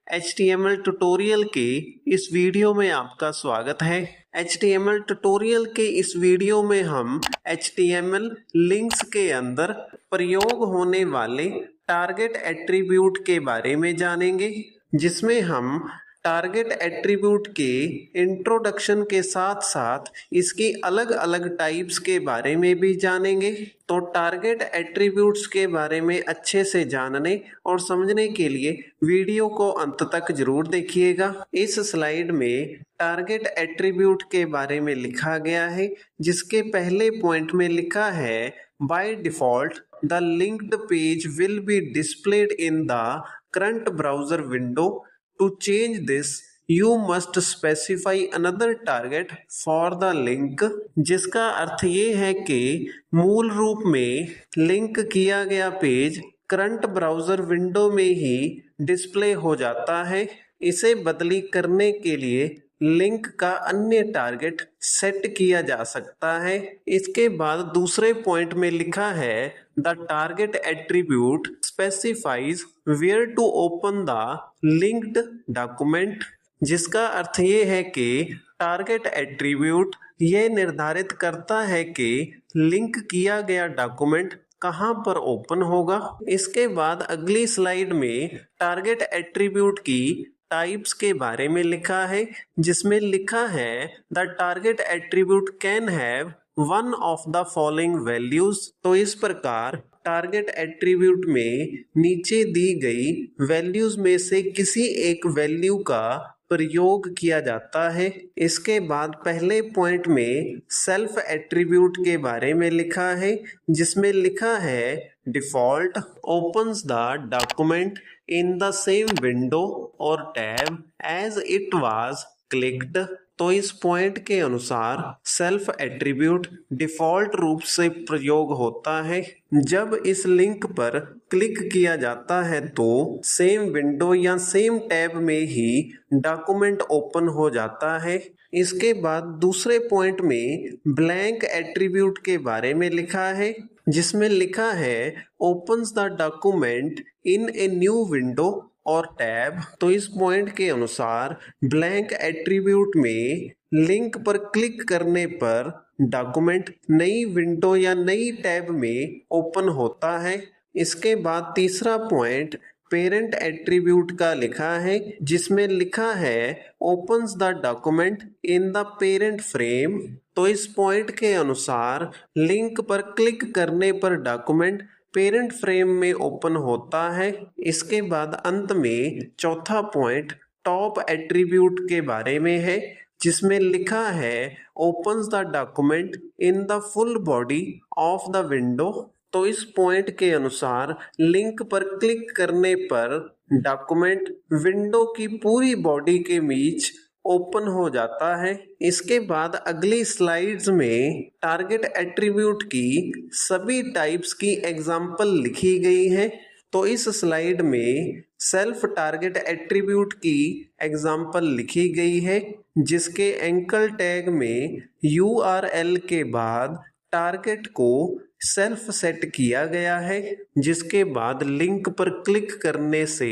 HTML tutorial के इस video में आपका स्वागत है। HTML ट्यूटोरियल के इस वीडियो में हम HTML लिंक्स के अंदर प्रयोग होने वाले टारगेट एट्रीब्यूट के बारे में जानेंगे, जिसमें हम टारगेट एट्रीब्यूट के इंट्रोडक्शन के साथ साथ इसकी अलग अलग टाइप्स के बारे में भी जानेंगे। तो टारगेट एट्रीब्यूट्स के बारे में अच्छे से जानने और समझने के लिए वीडियो को अंत तक जरूर देखिएगा। इस स्लाइड में टारगेट एट्रीब्यूट के बारे में लिखा गया है, जिसके पहले पॉइंट में लिखा है by default the linked page will be displayed in the current browser window. To change this, you must specify another target for the link, जिसका अर्थ ये है कि मूल रूप में लिंक किया गया पेज करंट ब्राउजर विंडो में ही डिस्प्ले हो जाता है। इसे बदली करने के लिए लिंक का अन्य टारगेट सेट किया जा सकता है। इसके बाद दूसरे पॉइंट में लिखा है the target attribute specifies where to open the linked document, जिसका अर्थ ये है कि टारगेट एट्रीब्यूट ये निर्धारित करता है कि लिंक किया गया डॉक्यूमेंट कहां पर ओपन होगा। इसके बाद अगली स्लाइड में टारगेट एट्रीब्यूट की टाइप्स के बारे में लिखा है, जिसमें लिखा है the target attribute can have one of the following values. तो इस प्रकार टारगेट एट्रीब्यूट में नीचे दी गई वैल्यूज में से किसी एक वैल्यू का प्रयोग किया जाता है। इसके बाद पहले पॉइंट में सेल्फ एट्रीब्यूट के बारे में लिखा है, जिसमें लिखा है default opens the document in the same window और tab as it was clicked. तो इस पॉइंट के अनुसार सेल्फ एट्रीब्यूट डिफॉल्ट रूप से प्रयोग होता है। जब इस लिंक पर क्लिक किया जाता है तो सेम विंडो या सेम टैब में ही डॉक्यूमेंट ओपन हो जाता है। इसके बाद दूसरे पॉइंट में ब्लैंक एट्रीब्यूट के बारे में लिखा है, जिसमें लिखा है opens the document in a new window और टैब। तो इस पॉइंट के अनुसार ब्लैंक एट्रीब्यूट में लिंक पर क्लिक करने पर डॉक्यूमेंट नई विंडो या नई टैब में ओपन होता है। इसके बाद तीसरा पॉइंट पेरेंट एट्रीब्यूट का लिखा है, जिसमें लिखा है opens the document in the parent frame. तो इस पॉइंट के अनुसार लिंक पर क्लिक करने पर डॉक्यूमेंट पेरेंट फ्रेम में ओपन होता है। इसके बाद अंत में चौथा पॉइंट टॉप एट्रीब्यूट के बारे में है, जिसमें लिखा है opens the document in the full body of the window. तो इस पॉइंट के अनुसार लिंक पर क्लिक करने पर डॉक्यूमेंट विंडो की पूरी बॉडी के बीच ओपन हो जाता है। इसके बाद अगली स्लाइड्स में टारगेट एट्रीब्यूट की सभी टाइप्स की एग्जाम्पल लिखी गई है। तो इस स्लाइड में सेल्फ टारगेट एट्रीब्यूट की एग्जाम्पल लिखी गई है, जिसके एंकर टैग में URL के बाद टारगेट को सेल्फ सेट किया गया है, जिसके बाद लिंक पर क्लिक करने से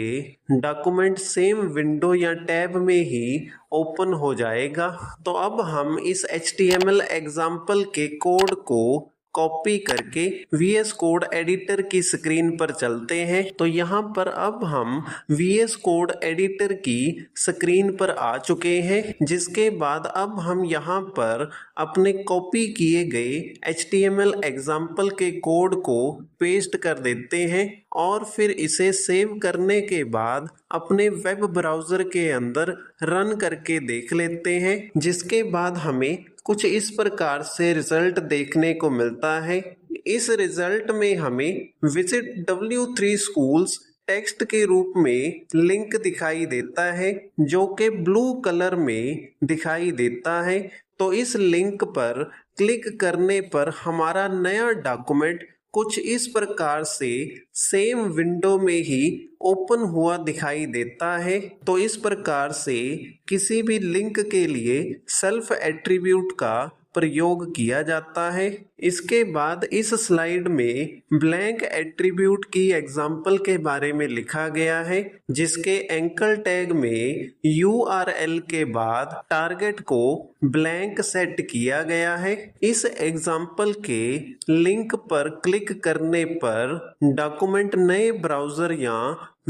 डॉक्यूमेंट सेम विंडो या टैब में ही ओपन हो जाएगा। तो अब हम इस HTML एग्जाम्पल के कोड को कॉपी करके VS कोड एडिटर की स्क्रीन पर चलते हैं। तो यहाँ पर अब हम VS कोड एडिटर की स्क्रीन पर आ चुके हैं, जिसके बाद अब हम यहाँ पर अपने कॉपी किए गए HTML एग्जाम्पल के कोड को पेस्ट कर देते हैं और फिर इसे सेव करने के बाद अपने वेब ब्राउज़र के अंदर रन करके देख लेते हैं, जिसके बाद हमें कुछ इस प्रकार से रिजल्ट देखने को मिलता है। इस रिजल्ट में हमें विजिट W3 स्कूल्स टेक्स्ट के रूप में लिंक दिखाई देता है, जो कि ब्लू कलर में दिखाई देता है। तो इस लिंक पर क्लिक करने पर हमारा नया डॉक्यूमेंट कुछ इस प्रकार से सेम विंडो में ही ओपन हुआ दिखाई देता है। तो इस प्रकार से किसी भी लिंक के लिए सेल्फ एट्रीब्यूट का प्रयोग किया जाता है। इसके बाद इस स्लाइड में ब्लैंक एट्रीब्यूट की एग्जाम्पल के बारे में लिखा गया है, जिसके एंकर टैग में URL के बाद टारगेट को ब्लैंक सेट किया गया है। इस एग्जाम्पल के लिंक पर क्लिक करने पर डॉक्यूमेंट नए ब्राउजर या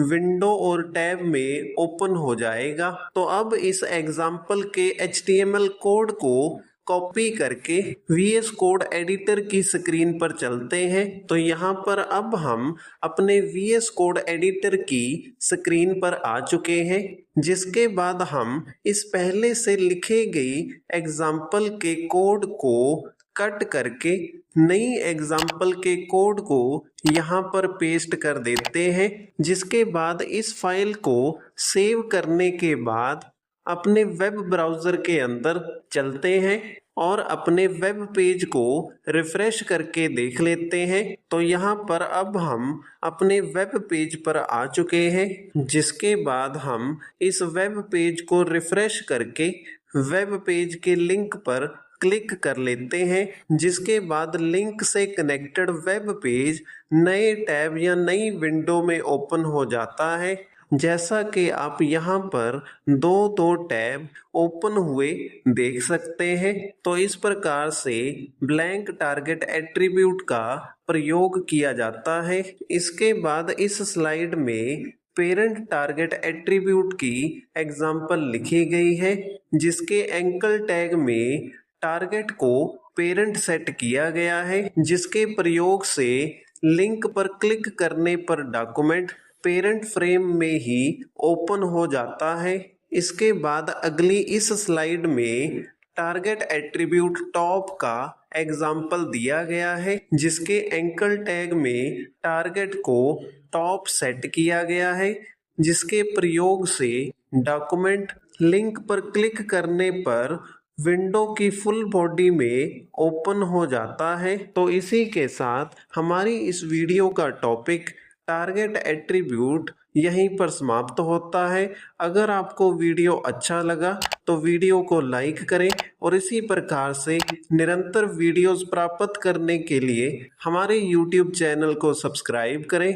विंडो और टैब में ओपन हो जाएगा। तो अब इस एग्जाम्पल के HTML कोड को कॉपी करके VS कोड एडिटर की स्क्रीन पर चलते हैं। तो यहाँ पर अब हम अपने VS कोड एडिटर की स्क्रीन पर आ चुके हैं, जिसके बाद हम इस पहले से लिखे गई एग्जाम्पल के कोड को कट करके नई एग्जाम्पल के कोड को यहाँ पर पेस्ट कर देते हैं। जिसके बाद इस फाइल को सेव करने के बाद अपने वेब ब्राउज़र के अंदर चलते हैं और अपने वेब पेज को रिफ्रेश करके देख लेते हैं। तो यहाँ पर अब हम अपने वेब पेज पर आ चुके हैं, जिसके बाद हम इस वेब पेज को रिफ्रेश करके वेब पेज के लिंक पर क्लिक कर लेते हैं, जिसके बाद लिंक से कनेक्टेड वेब पेज नए टैब या नई विंडो में ओपन हो जाता है। जैसा कि आप यहाँ पर दो टैब ओपन हुए देख सकते हैं। तो इस प्रकार से ब्लैंक टारगेट एट्रीब्यूट का प्रयोग किया जाता है। इसके बाद इस स्लाइड में पेरेंट टारगेट एट्रीब्यूट की एग्जाम्पल लिखी गई है, जिसके एंकर टैग में टारगेट को पेरेंट सेट किया गया है, जिसके प्रयोग से लिंक पर क्लिक करने पर डॉक्यूमेंट पेरेंट फ्रेम में ही ओपन हो जाता है। इसके बाद अगली इस स्लाइड में टारगेट एट्रीब्यूट टॉप का एग्जाम्पल दिया गया है, जिसके एंकर टैग में टारगेट को टॉप सेट किया गया है, जिसके प्रयोग से डॉक्यूमेंट लिंक पर क्लिक करने पर विंडो की फुल बॉडी में ओपन हो जाता है। तो इसी के साथ हमारी इस वीडियो का टॉपिक टारगेट एट्रीब्यूट यहीं पर समाप्त होता है। अगर आपको वीडियो अच्छा लगा तो वीडियो को लाइक करें और इसी प्रकार से निरंतर वीडियोस प्राप्त करने के लिए हमारे YouTube चैनल को सब्सक्राइब करें।